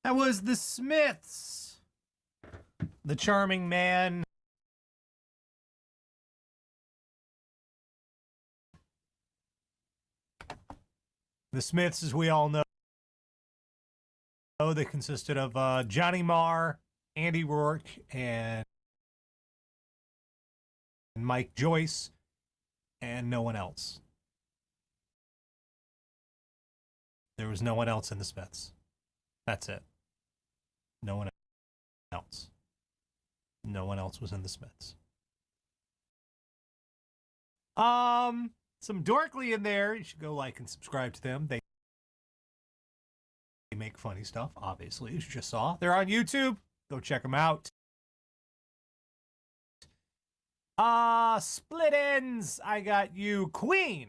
That was the Smiths. The Charming Man. The Smiths, as we all know, they consisted of Johnny Marr, Andy Rourke, and Mike Joyce, and no one else. There was no one else in the Smiths. That's it. No one else. No one else was in the Smiths. Some Dorkly in there. You should go like and subscribe to them. They make funny stuff, obviously, as you just saw. They're on YouTube. Go check them out. Split Ends. I got you. Queen.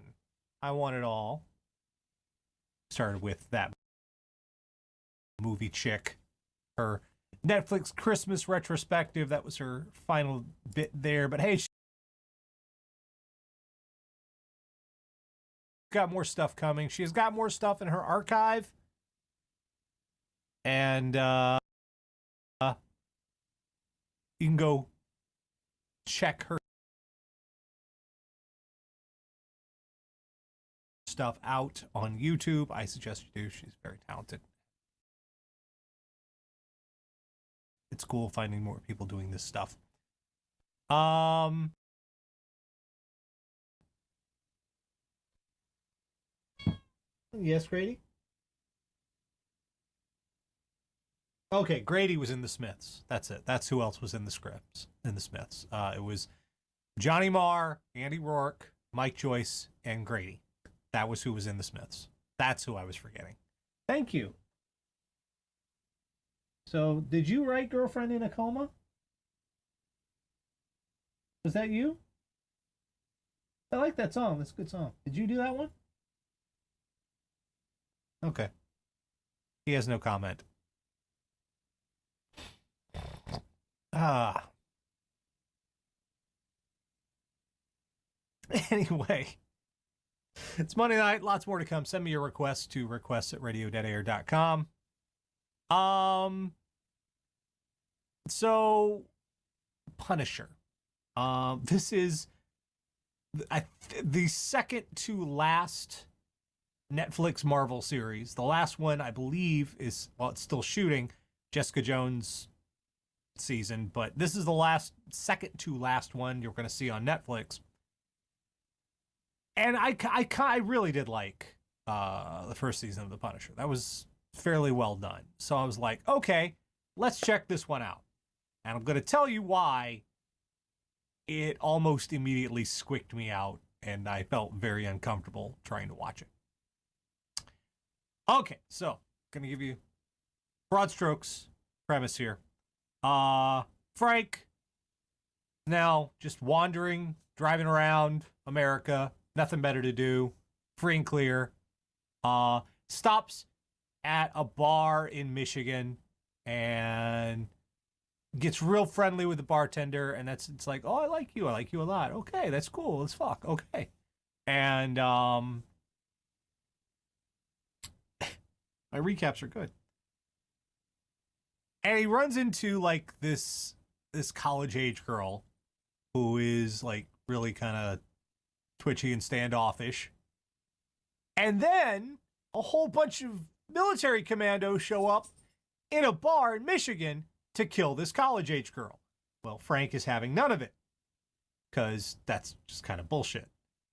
I Want It All. Started with that movie chick. Her Netflix Christmas retrospective. That was her final bit there. But hey, she's got more stuff coming. She has got more stuff in her archive. And you can go check her stuff out on YouTube. I suggest you do. She's very talented. It's cool finding more people doing this stuff. Yes, Grady? Okay, Grady was in the Smiths. That's it. That's who else was in the scripts in the Smiths. It was Johnny Marr, Andy Rourke, Mike Joyce, and Grady. That was who was in the Smiths. That's who I was forgetting. Thank you. So, did you write Girlfriend in a Coma? Was that you? I like that song. That's a good song. Did you do that one? Okay. He has no comment. Anyway, it's Monday night. Lots more to come. Send me your requests to requests@radiodeadair.com. So, Punisher. This is the second to last Netflix Marvel series. The last one, I believe, is, well, it's still shooting, Jessica Jones season, but this is the second to last one you're going to see on Netflix. And I really did like the first season of The Punisher. That was fairly well done. So I was like, okay, let's check this one out. And I'm going to tell you why it almost immediately squicked me out, and I felt very uncomfortable trying to watch it. Okay, so going to give you broad strokes premise here. Frank, now just wandering, driving around America, nothing better to do, free and clear, stops at a bar in Michigan and gets real friendly with the bartender, and it's like, oh, I like you a lot. Okay, that's cool. Let's fuck. Okay. And my recaps are good. And he runs into like this college age girl who is like really kind of twitchy and standoffish. And then a whole bunch of military commandos show up in a bar in Michigan to kill this college age girl. Well, Frank is having none of it because that's just kind of bullshit.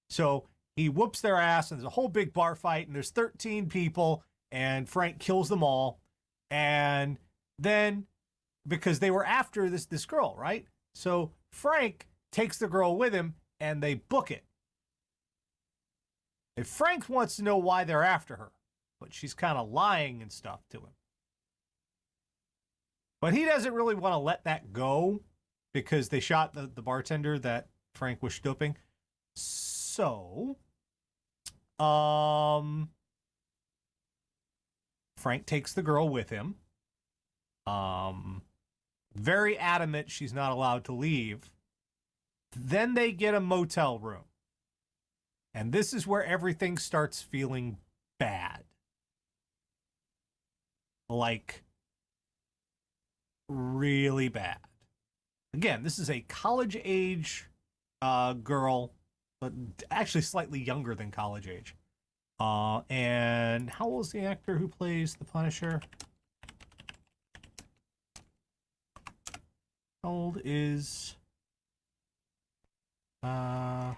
So he whoops their ass, and there's a whole big bar fight, and there's 13 people, and Frank kills them all. And then, because they were after this girl, right? So Frank takes the girl with him, and they book it. And Frank wants to know why they're after her, but she's kind of lying and stuff to him. But he doesn't really want to let that go because they shot the bartender that Frank was stooping. So, Frank takes the girl with him. Very adamant she's not allowed to leave. Then they get a motel room. And this is where everything starts feeling bad. Like, really bad. Again, this is a college age girl, but actually slightly younger than college age. And how old is the actor who plays the Punisher? How old is Jon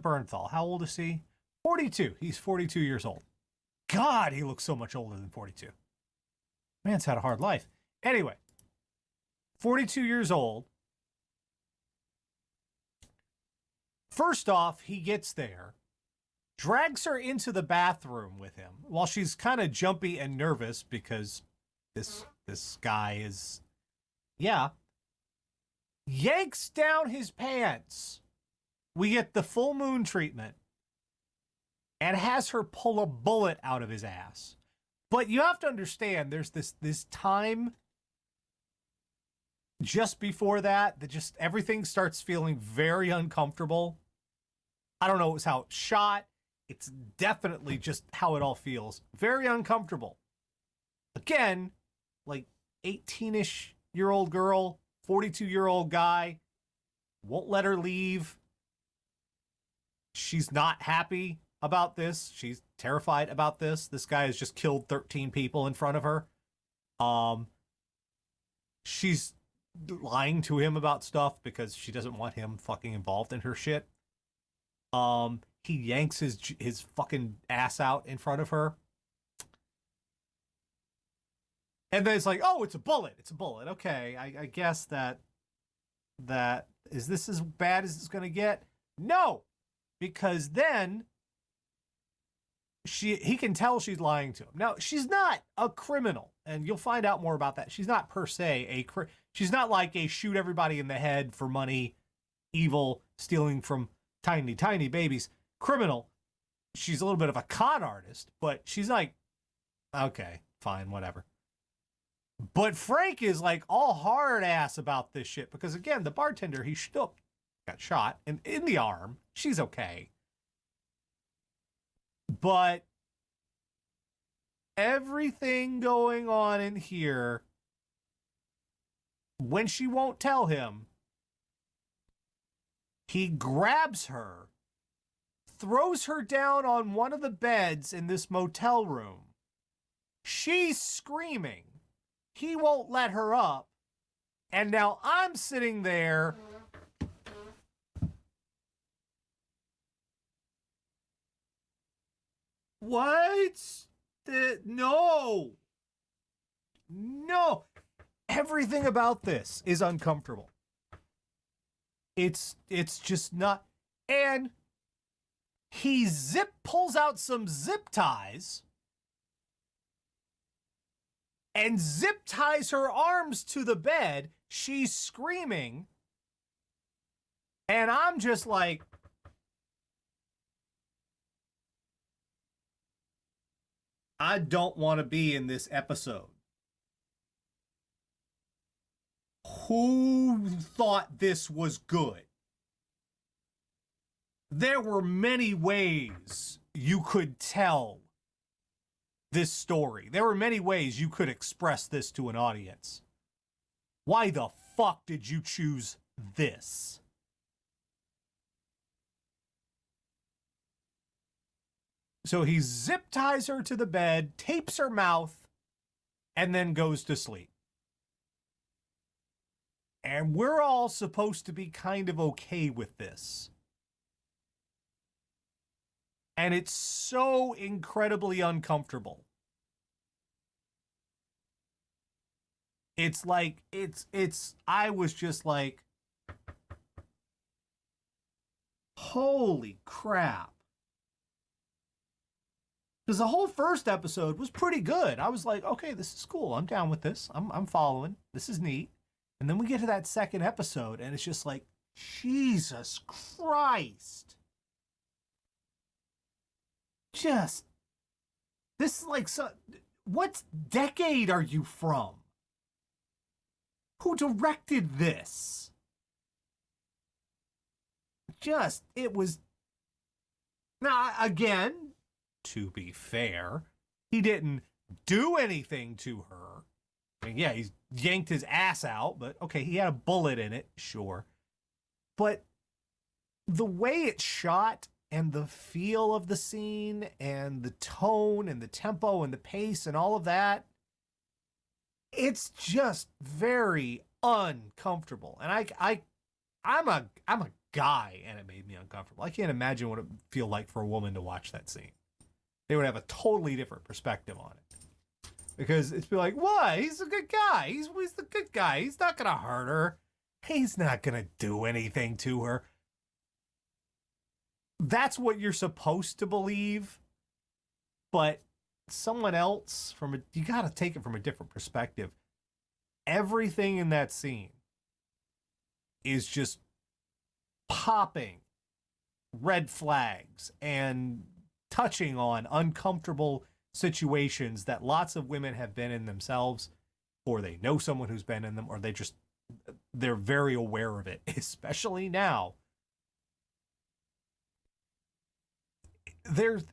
Bernthal? How old is he? 42. He's 42 years old. God, he looks so much older than 42. Man's had a hard life. Anyway, 42 years old. First off, he gets there, drags her into the bathroom with him while she's kind of jumpy and nervous because this guy is, yeah, yanks down his pants. We get the full moon treatment and has her pull a bullet out of his ass. But you have to understand, there's this time just before that just everything starts feeling very uncomfortable. I don't know it was how it's shot. It's definitely just how it all feels. Very uncomfortable. Again, like 18-ish year old girl, 42-year-old guy, won't let her leave. She's not happy about this. She's terrified about this. This guy has just killed 13 people in front of her. She's lying to him about stuff because she doesn't want him fucking involved in her shit. He yanks his fucking ass out in front of her. And then it's like, oh, it's a bullet. It's a bullet. Okay, I guess that is this as bad as it's gonna get? No, because then he can tell she's lying to him. Now, she's not a criminal, and you'll find out more about that. She's not per se she's not like a shoot everybody in the head for money, evil, stealing from tiny babies criminal. She's a little bit of a con artist, but she's like, okay, fine, whatever. But Frank is like all hard ass about this shit because again, the bartender he got shot in the arm. She's okay. But everything going on in here, when she won't tell him, he grabs her, throws her down on one of the beds in this motel room. She's screaming. He won't let her up. And now I'm sitting there. What? No. No. Everything about this is uncomfortable. It's just not. And he pulls out some zip ties and zip ties her arms to the bed. She's screaming. And I'm just like, I don't want to be in this episode. Who thought this was good? There were many ways you could tell this story. There were many ways you could express this to an audience. Why the fuck did you choose this? So he zip ties her to the bed, tapes her mouth, and then goes to sleep. And we're all supposed to be kind of okay with this. And it's so incredibly uncomfortable. It's like, I was just like, holy crap. Because the whole first episode was pretty good. I was like, okay, this is cool. I'm down with this. I'm following. This is neat. And then we get to that second episode, and it's just like, Jesus Christ. This is like, what decade are you from? Who directed this? It was. Now, again, to be fair, he didn't do anything to her. I mean, yeah, he's yanked his ass out, but okay, he had a bullet in it, sure. But the way it's shot and the feel of the scene and the tone and the tempo and the pace and all of that, it's just very uncomfortable. And I'm a guy, and it made me uncomfortable. I can't imagine what it would feel like for a woman to watch that scene. They would have a totally different perspective on it, because it's be like, what? He's a good guy. He's the good guy. He's not gonna hurt her. He's not gonna do anything to her. That's what you're supposed to believe, but someone else you got to take it from a different perspective. Everything in that scene is just popping red flags and touching on uncomfortable situations that lots of women have been in themselves, or they know someone who's been in them, or they're very aware of it, especially now.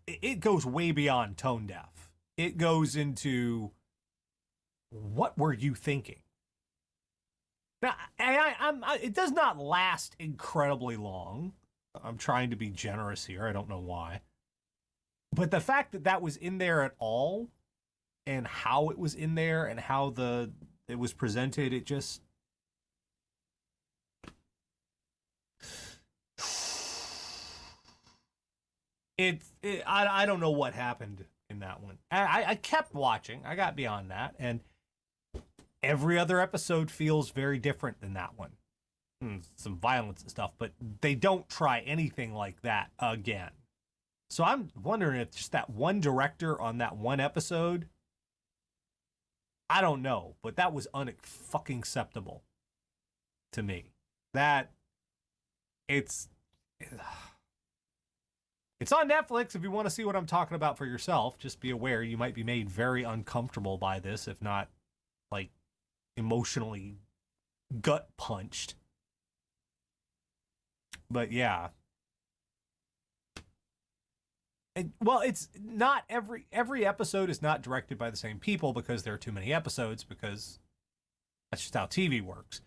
It goes way beyond tone deaf. It goes into, what were you thinking? Now, it does not last incredibly long. I'm trying to be generous here. I don't know why. But the fact that that was in there at all, and how it was in there, and how it was presented, it just... I don't know what happened in that one. I kept watching. I got beyond that, and every other episode feels very different than that one. Some violence and stuff, but they don't try anything like that again. So I'm wondering if just that one director on that one episode, I don't know, but that was fucking acceptable to me. It's on Netflix if you want to see what I'm talking about for yourself. Just be aware you might be made very uncomfortable by this, if not like emotionally gut punched. But yeah. Well, it's not every episode is not directed by the same people, because there are too many episodes, because that's just how TV works.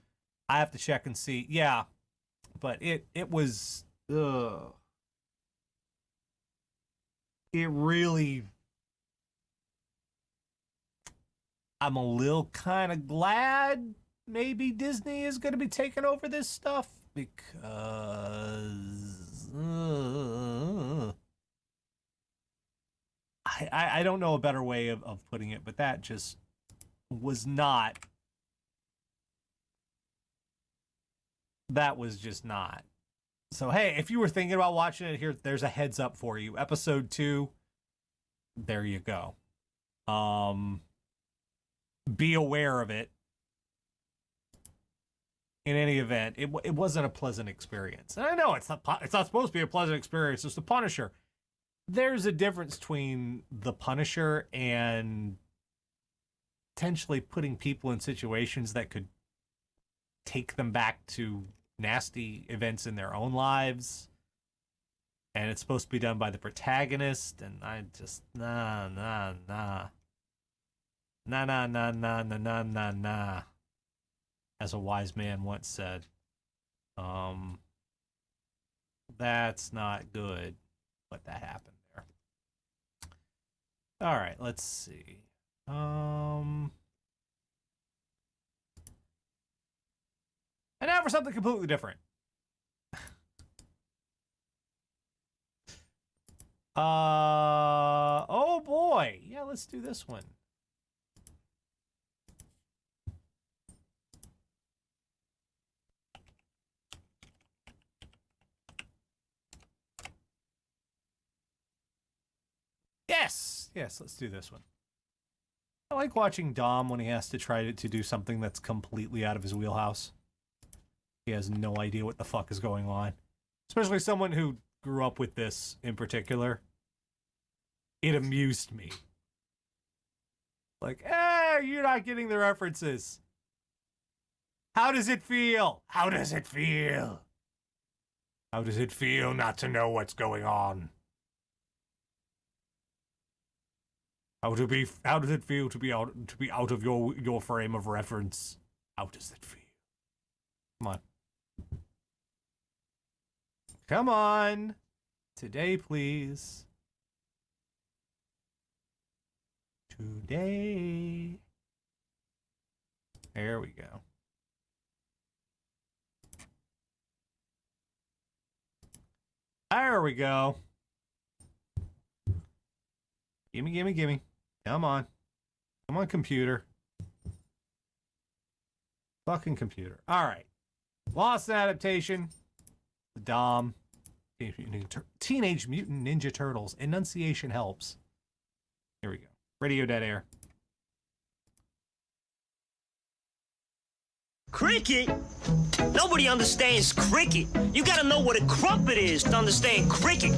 I have to check and see. Yeah, but it was it really, I'm a little kind of glad maybe Disney is going to be taking over this stuff, because I don't know a better way of putting it, but that just was not, that was just not. So, hey, if you were thinking about watching it, there's a heads up for you. Episode 2, there you go. Be aware of it. In any event, it wasn't a pleasant experience. And I know it's not supposed to be a pleasant experience. It's The Punisher. There's a difference between The Punisher and potentially putting people in situations that could take them back to nasty events in their own lives, and it's supposed to be done by the protagonist, and I just nah, as a wise man once said. That's not good, but that happened there. All right, let's see. And now for something completely different. Oh boy. Yeah, let's do this one. Yes, let's do this one. I like watching Dom when he has to try to do something that's completely out of his wheelhouse. He has no idea what the fuck is going on. Especially someone who grew up with this in particular. It amused me. Like, you're not getting the references. How does it feel? How does it feel? How does it feel not to know what's going on? How does it feel to be out of your frame of reference? How does it feel? Come on. Come on. Today, please. Today. There we go. There we go. Gimme, gimme, gimme. Come on. Come on, computer. Fucking computer. Alright. Lost adaptation. The Dom. Teenage Mutant Ninja Turtles. Enunciation helps. Here we go. Radio Dead Air. Cricket? Nobody understands cricket. You gotta know what a crumpet is to understand cricket.